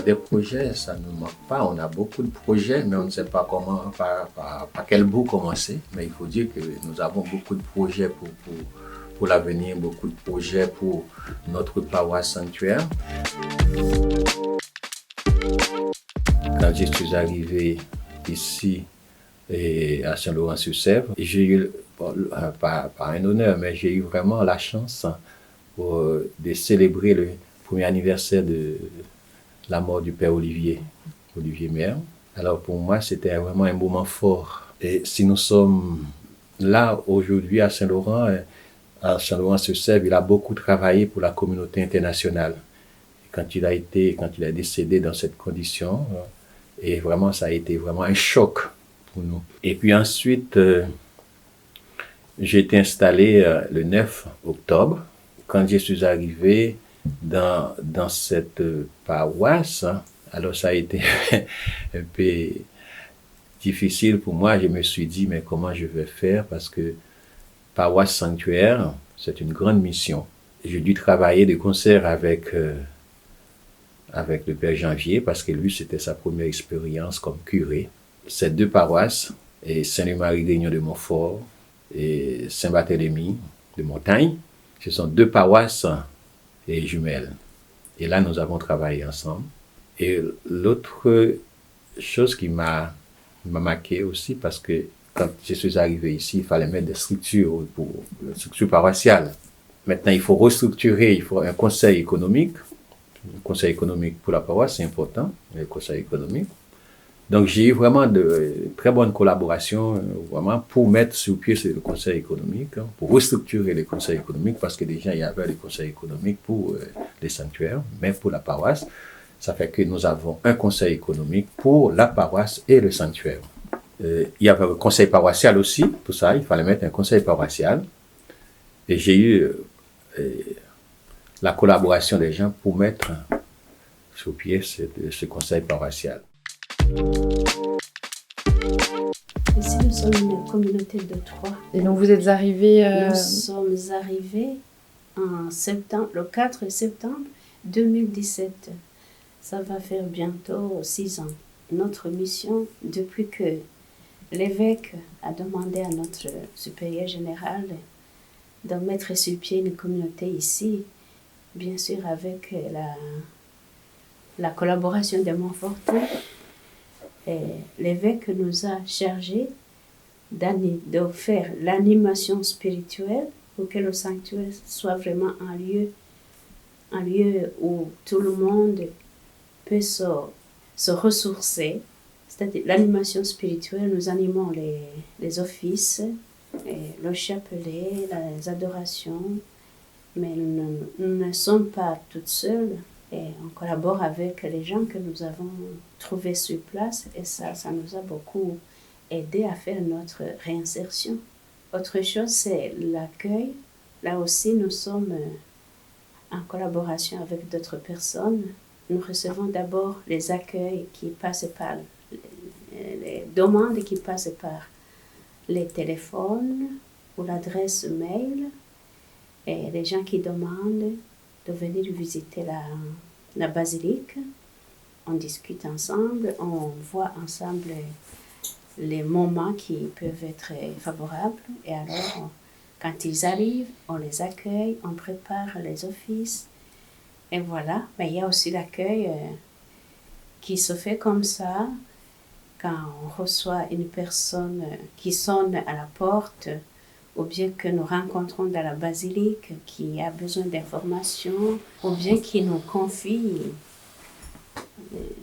Des projets, ça ne nous manque pas. On a beaucoup de projets, mais on ne sait pas comment, par quel bout commencer. Mais il faut dire que nous avons beaucoup de projets pour l'avenir, beaucoup de projets pour notre paroisse sanctuaire. Quand je suis arrivé ici à Saint-Laurent-sur-Sèvre, j'ai eu, pas un honneur, mais j'ai eu vraiment la chance de célébrer le premier anniversaire de la mort du père Olivier Maire. Alors pour moi, c'était vraiment un moment fort. Et si nous sommes là aujourd'hui à Saint-Laurent-sur-Sèvre, il a beaucoup travaillé pour la communauté internationale. Quand il est décédé dans cette condition, et vraiment, ça a été vraiment un choc pour nous. Et puis ensuite, j'ai été installé le 9 octobre. Quand je suis arrivé dans cette paroisse, alors ça a été un peu difficile pour moi. Je me suis dit, mais comment je vais faire? Parce que paroisse sanctuaire, c'est une grande mission. J'ai dû travailler de concert avec le père Janvier, parce que lui, c'était sa première expérience comme curé. Ces deux paroisses, et Saint-Louis-Marie-Grignon de Montfort et Saint-Barthélemy de Montagne, ce sont deux paroisses et jumelles. Et là, nous avons travaillé ensemble. Et l'autre chose qui m'a marqué aussi, parce que quand je suis arrivé ici, il fallait mettre des structures paroissiales. Maintenant, il faut restructurer, il faut un conseil économique. Le conseil économique pour la paroisse, c'est important, le conseil économique. Donc, j'ai eu vraiment de très bonnes collaborations vraiment pour mettre sur pied le conseil économique, pour restructurer le conseil économique, parce que déjà, il y avait le conseil économique pour les sanctuaires, mais pour la paroisse, ça fait que nous avons un conseil économique pour la paroisse et le sanctuaire. Il y avait un conseil paroissial aussi, tout ça, il fallait mettre un conseil paroissial. Et j'ai eu la collaboration des gens pour mettre sur pied ce conseil paroissial. Ici, nous sommes une communauté de 3. Et donc, vous êtes arrivés... Nous sommes arrivés en septembre, le 4 septembre 2017. Ça va faire bientôt 6 ans. Notre mission, depuis que l'évêque a demandé à notre supérieur général de mettre sur pied une communauté ici, bien sûr avec la collaboration de Montfortin, l'évêque nous a chargé de faire l'animation spirituelle pour que le sanctuaire soit vraiment un lieu où tout le monde peut se ressourcer. C'est-à-dire l'animation spirituelle, nous animons les offices, le chapelet, les adorations, mais nous ne sommes pas toutes seules. Et on collabore avec les gens que nous avons trouvés sur place et ça nous a beaucoup aidé à faire notre réinsertion. Autre chose, c'est l'accueil. Là aussi, nous sommes en collaboration avec d'autres personnes. Nous recevons d'abord les accueils qui passent par les demandes qui passent par les téléphones ou l'adresse mail et les gens qui demandent de venir visiter la basilique. On discute ensemble, on voit ensemble les moments qui peuvent être favorables. Et alors, quand ils arrivent, on les accueille, on prépare les offices. Et voilà, mais il y a aussi l'accueil qui se fait comme ça quand on reçoit une personne qui sonne à la porte ou bien que nous rencontrons dans la basilique qui a besoin d'informations, ou bien qui nous confie,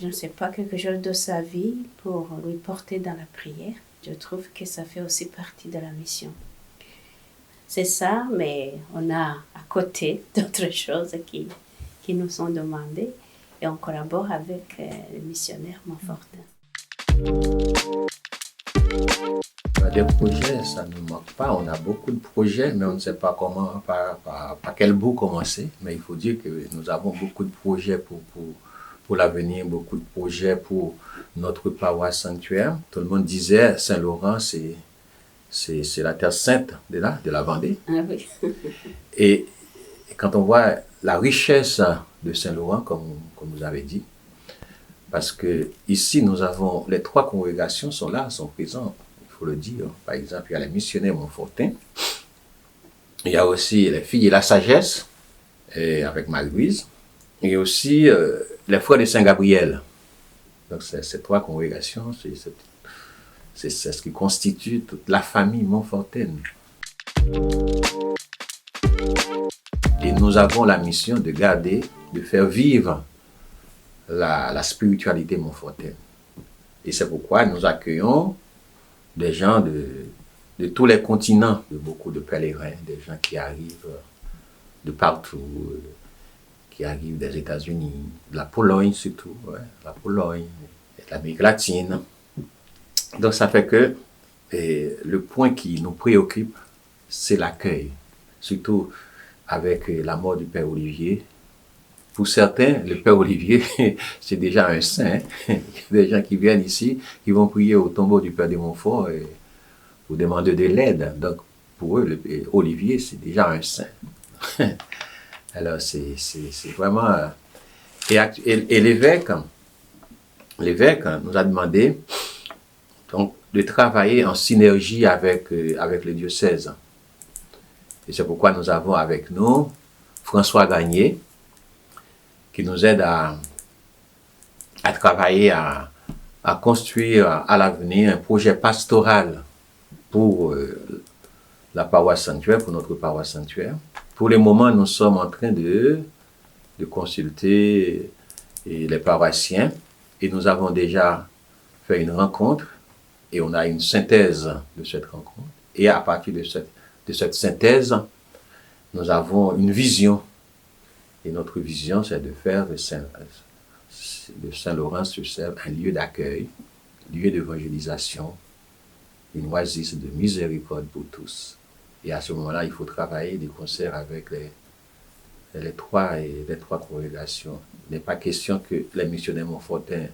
je ne sais pas, quelque chose de sa vie pour lui porter dans la prière. Je trouve que ça fait aussi partie de la mission. C'est ça, mais on a à côté d'autres choses qui nous sont demandées et on collabore avec les missionnaires Montfortin. Des projets, ça ne nous manque pas. On a beaucoup de projets, mais on ne sait pas comment, par quel bout commencer. Mais il faut dire que nous avons beaucoup de projets pour l'avenir, beaucoup de projets pour notre paroisse sanctuaire. Tout le monde disait Saint-Laurent, c'est la terre sainte de la Vendée. Ah oui. Et quand on voit la richesse de Saint-Laurent, comme vous avez dit, Parce que ici, nous avons, les 3 congrégations sont là, sont présentes, il faut le dire. Par exemple, il y a les missionnaires Montfortin, il y a aussi les filles et la sagesse, avec Marie-Louise, et aussi les frères de Saint-Gabriel. Donc, ces 3 congrégations, c'est ce qui constitue toute la famille Montfortaine. Et nous avons la mission de garder, de faire vivre la spiritualité montfortaine. Et c'est pourquoi nous accueillons des gens de tous les continents, de beaucoup de pèlerins, des gens qui arrivent de partout, qui arrivent des États-Unis, de la Pologne surtout, ouais, la Pologne, de l'Amérique latine. Donc ça fait que le point qui nous préoccupe, c'est l'accueil, surtout avec la mort du Père Olivier. Pour certains, le Père Olivier, c'est déjà un saint. Il y a des gens qui viennent ici, qui vont prier au tombeau du Père de Montfort pour demander de l'aide. Donc, pour eux, le Olivier, c'est déjà un saint. Alors, c'est vraiment... Et l'évêque nous a demandé donc, de travailler en synergie avec le diocèse. Et c'est pourquoi nous avons avec nous François Gagné, qui nous aide à travailler, à construire à l'avenir un projet pastoral pour la paroisse sanctuaire, pour notre paroisse sanctuaire. Pour le moment, nous sommes en train de consulter les paroissiens et nous avons déjà fait une rencontre et on a une synthèse de cette rencontre. Et à partir de cette synthèse, nous avons une vision. Et notre vision, c'est de faire de Saint-Laurent-sur-Sèvre un lieu d'accueil, lieu d'évangélisation, une oasis de miséricorde pour tous. Et à ce moment-là, il faut travailler de concert avec les trois congrégations. Il n'est pas question que les missionnaires Montfortin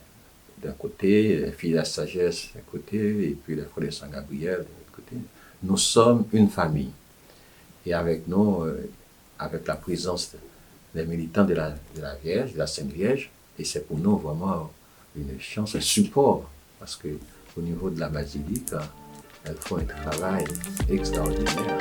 d'un côté, les filles de la sagesse d'un côté, et puis les frères de Saint-Gabriel de l'autre côté. Nous sommes une famille. Et avec nous, avec la présence des militants de la Vierge, de la Sainte Vierge, et c'est pour nous vraiment une chance, un support, parce que au niveau de la basilique, elles font un travail extraordinaire.